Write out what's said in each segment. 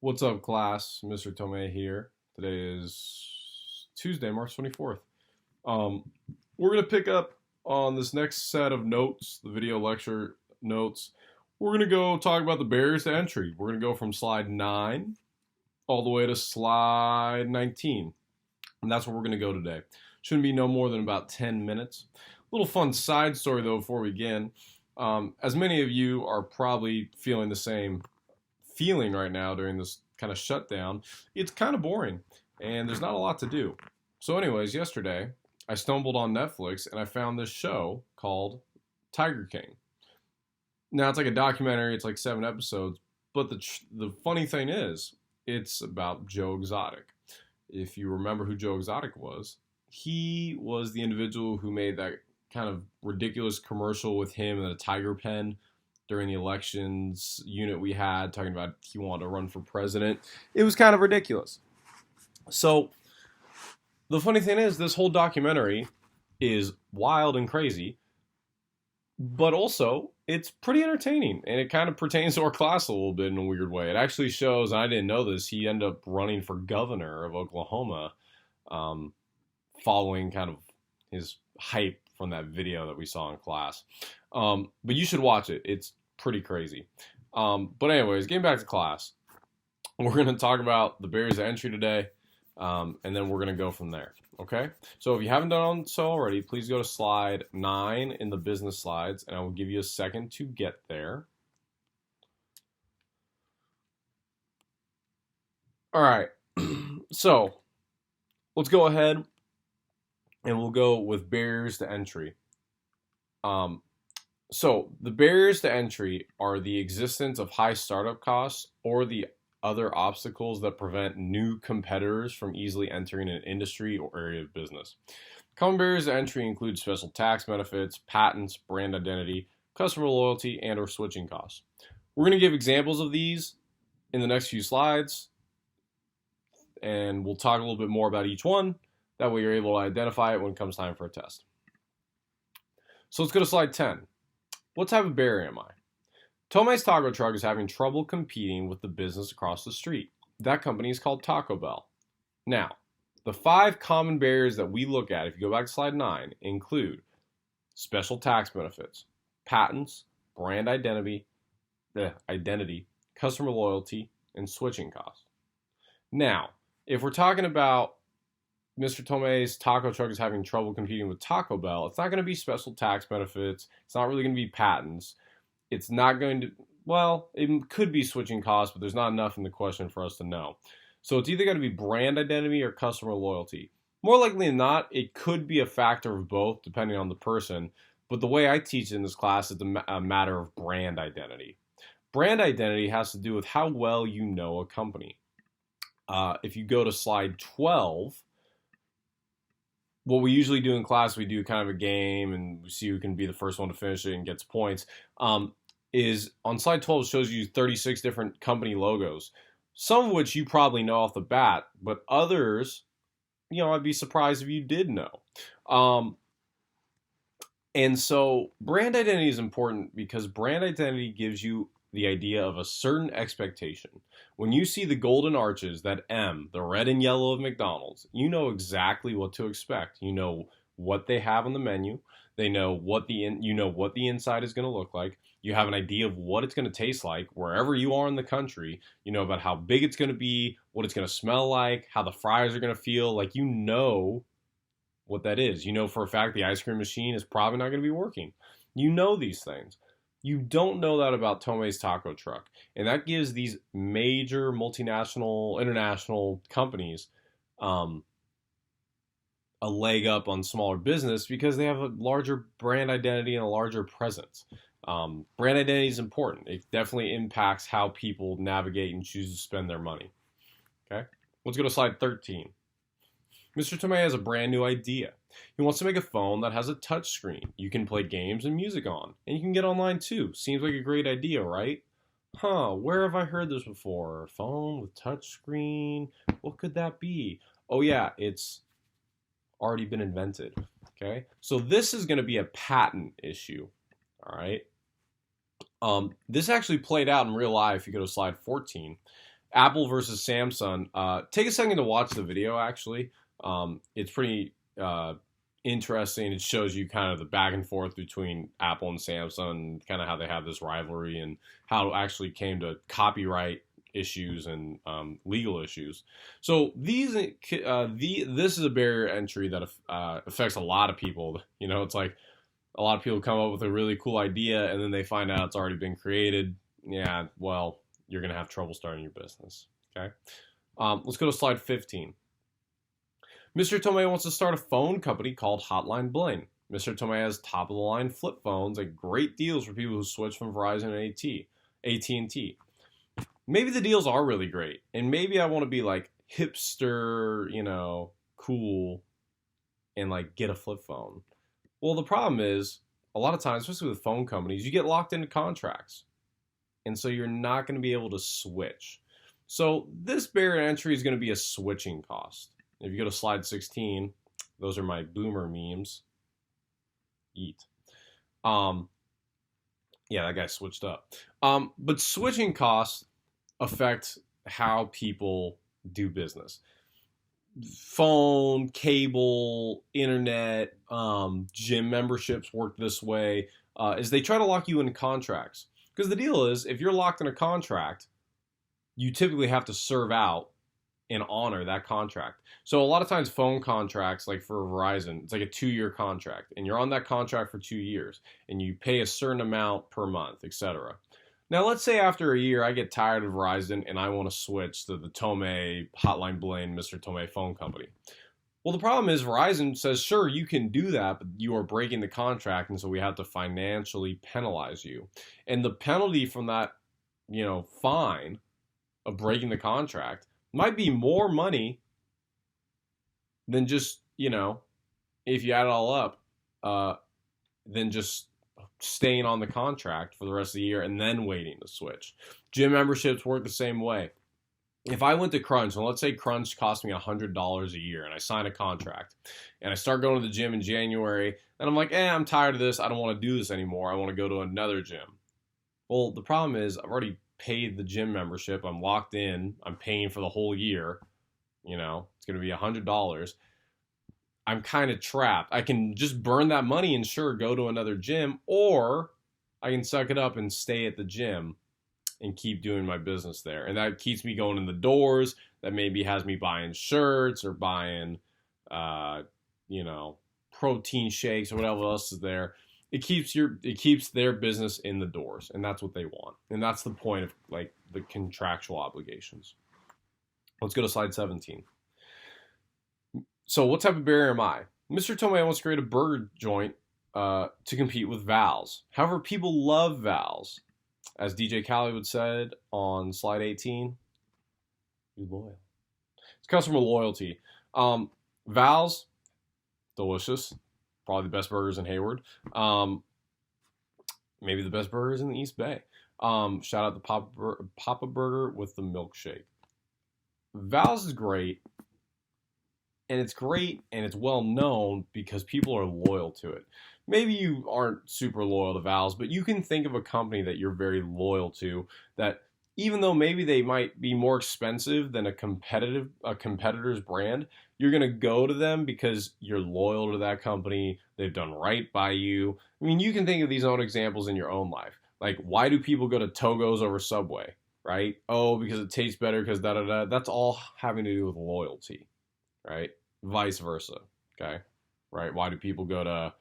What's up, class? Mr. Tomei here. Today is Tuesday, March 24th. Um, we're going to pick up on this next set of notes, the video lecture notes. We're going to go talk about the barriers to entry. We're going to go from slide 9 all the way to slide 19. And that's where we're going to go today. Shouldn't be no more than about 10 minutes. A little fun side story, though, before we begin. As many of you are probably feeling the same feeling right now during this kind of shutdown, it's kind of boring and there's not a lot to do. So anyways, yesterday I stumbled on Netflix and I found this show called Tiger King. Now it's like a documentary, it's like 7 episodes, but the funny thing is it's about Joe Exotic. If you remember who Joe Exotic was, he was the individual who made that kind of ridiculous commercial with him in a tiger pen during the elections unit we had, talking about he wanted to run for president. It was kind of ridiculous. So the funny thing is, this whole documentary is wild and crazy, but also it's pretty entertaining, and it kind of pertains to our class a little bit in a weird way. It actually shows, and I didn't know this, he ended up running for governor of Oklahoma, following kind of his hype from that video that we saw in class. But you should watch it. It's pretty crazy. But anyways, getting back to class, we're going to talk about the barriers to entry today, and then we're going to go from there. Okay? So if you haven't done so already, please go to slide 9 in the business slides, and I will give you a second to get there. All right. So let's go ahead and we'll go with barriers to entry. So the barriers to entry are the existence of high startup costs or the other obstacles that prevent new competitors from easily entering an industry or area of business. Common barriers to entry include special tax benefits, patents, brand identity, customer loyalty, and or switching costs. We're going to give examples of these in the next few slides, and we'll talk a little bit more about each one. That way you're able to identify it when it comes time for a test. So let's go to slide 10. What type of barrier am I? Tomei's Taco Truck is having trouble competing with the business across the street. That company is called Taco Bell. Now, the 5 common barriers that we look at, if you go back to slide 9, include special tax benefits, patents, brand identity, customer loyalty, and switching costs. Now, if we're talking about Mr. Tomei's Taco Truck is having trouble competing with Taco Bell, it's not going to be special tax benefits. It's not really going to be patents. It's not going to, well, it could be switching costs, but there's not enough in the question for us to know. So it's either going to be brand identity or customer loyalty. More likely than not, it could be a factor of both, depending on the person. But the way I teach in this class is a matter of brand identity. Brand identity has to do with how well you know a company. If you go to slide 12, what we usually do in class, we do kind of a game and we see who can be the first one to finish it and gets points. Is on slide 12 shows you 36 different company logos, some of which you probably know off the bat, but others, I'd be surprised if you did know. And so brand identity is important because brand identity gives you the idea of a certain expectation. When you see the golden arches, that M, the red and yellow of McDonald's, you know exactly what to expect. You know what they have on the menu. They know what the inside is going to look like. You have an idea of what it's going to taste like wherever you are in the country. You know about how big it's going to be, what it's going to smell like, how the fries are going to feel. Like, you know what that is. You know for a fact the ice cream machine is probably not going to be working. You know these things. You don't know that about Tomei's Taco Truck. And that gives these major multinational, international companies a leg up on smaller business because they have a larger brand identity and a larger presence. Brand identity is important. It definitely impacts how people navigate and choose to spend their money. Okay, let's go to slide 13. Mr. Tomei has a brand new idea. He wants to make a phone that has a touch screen. You can play games and music on, and you can get online too. Seems like a great idea, right? Where have I heard this before? A phone with touch screen? What could that be? Oh yeah, it's already been invented. Okay, so this is going to be a patent issue. All right. This actually played out in real life. If you go to slide 14, Apple versus Samsung. Take a second to watch the video, actually. It's pretty interesting. It shows you kind of the back and forth between Apple and Samsung, kind of how they have this rivalry and how it actually came to copyright issues and legal issues. So this is a barrier to entry that affects a lot of people. You know, it's like a lot of people come up with a really cool idea and then they find out it's already been created. Yeah, well, you're gonna have trouble starting your business. Okay, let's go to slide 15. Mr. Tomei wants to start a phone company called Hotline Bling. Mr. Tomei has top-of-the-line flip phones at great deals for people who switch from Verizon and AT&T. Maybe the deals are really great, and maybe I want to be like hipster, you know, cool, and like get a flip phone. Well, the problem is, a lot of times, especially with phone companies, you get locked into contracts, and so you're not going to be able to switch. So this barrier to entry is going to be a switching cost. If you go to slide 16, those are my boomer memes. Eat. Yeah, that guy switched up. But switching costs affect how people do business. Phone, cable, internet, gym memberships work this way, is they try to lock you into contracts. Because the deal is, if you're locked in a contract, you typically have to serve out and honor that contract. So a lot of times phone contracts, like for Verizon, it's like a 2-year contract, and you're on that contract for 2 years, and you pay a certain amount per month, etc. Now, let's say after a year, I get tired of Verizon and I want to switch to the Tomei Hotline Bling, Mr. Tomei phone company. Well, the problem is Verizon says, sure, you can do that, but you are breaking the contract, and so we have to financially penalize you. And the penalty from that, you know, fine of breaking the contract might be more money than just, you know, if you add it all up, than just staying on the contract for the rest of the year and then waiting to switch. Gym memberships work the same way. If I went to Crunch, and let's say Crunch cost me $100 a year, and I sign a contract, and I start going to the gym in January, and I'm like, I'm tired of this. I don't want to do this anymore. I want to go to another gym. Well, the problem is I've already paid the gym membership. I'm locked in. I'm paying for the whole year. You know, it's going to be $100. I'm kind of trapped. I can just burn that money and sure, go to another gym, or I can suck it up and stay at the gym and keep doing my business there. And that keeps me going in the doors. That maybe has me buying shirts or buying, you know, protein shakes or whatever else is there. It keeps their business in the doors, and that's what they want. And that's the point of like the contractual obligations. Let's go to slide 17. So what type of barrier am I? Mr. Tomei wants to create a burger joint to compete with Val's. However, people love Val's. As DJ Khaled would said on slide 18, be loyal. It's customer loyalty. Val's, delicious. Probably the best burgers in Hayward. Maybe the best burgers in the East Bay. Shout out to Papa Burger with the milkshake. Val's is great. And it's great and it's well known because people are loyal to it. Maybe you aren't super loyal to Val's, but you can think of a company that you're very loyal to that even though maybe they might be more expensive than a competitor's brand, you're going to go to them because you're loyal to that company. They've done right by you. I mean, you can think of these own examples in your own life. Like, why do people go to Togo's over Subway, right? Oh, because it tastes better because da-da-da. That's all having to do with loyalty, right? Vice versa, okay? Right? Why do people go to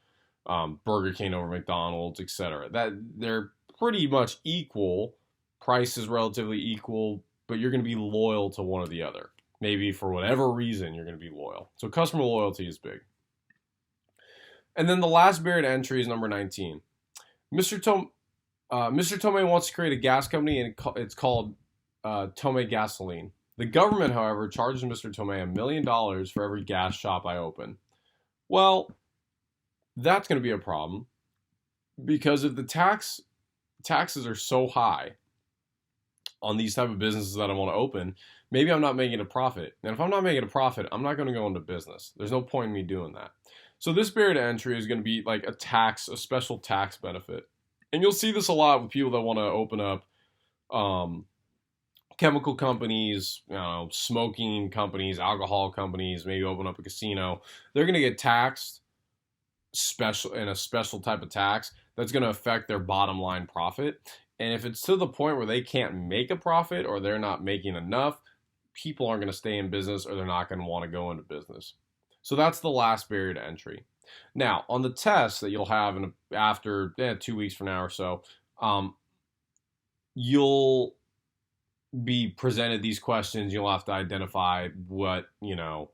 Burger King over McDonald's, etc.? That they're pretty much equal. Price is relatively equal, but you're going to be loyal to one or the other. Maybe for whatever reason, you're going to be loyal. So customer loyalty is big. And then the last barrier to entry is number 19. Mr. Tomei wants to create a gas company, and it's called Tomei Gasoline. The government, however, charges Mr. Tomei $1 million for every gas shop I open. Well, that's going to be a problem because if the taxes are so high on these type of businesses that I want to open, maybe I'm not making a profit. And if I'm not making a profit, I'm not going to go into business. There's no point in me doing that. So this barrier to entry is going to be like a special tax benefit. And you'll see this a lot with people that want to open up chemical companies, smoking companies, alcohol companies, maybe open up a casino, they're going to get taxed in a special type of tax that's going to affect their bottom line profit. And if it's to the point where they can't make a profit or they're not making enough, people aren't going to stay in business or they're not going to want to go into business. So that's the last barrier to entry. Now, on the test that you'll have after 2 weeks from now or so, you'll be presented these questions. You'll have to identify what barrier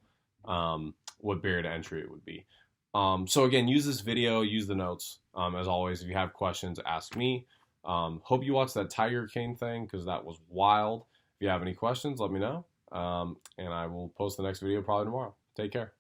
to entry it would be. So again, use this video, use the notes. As always, if you have questions, ask me. Hope you watched that Tiger King thing because that was wild. If you have any questions, let me know. And I will post the next video probably tomorrow. Take care.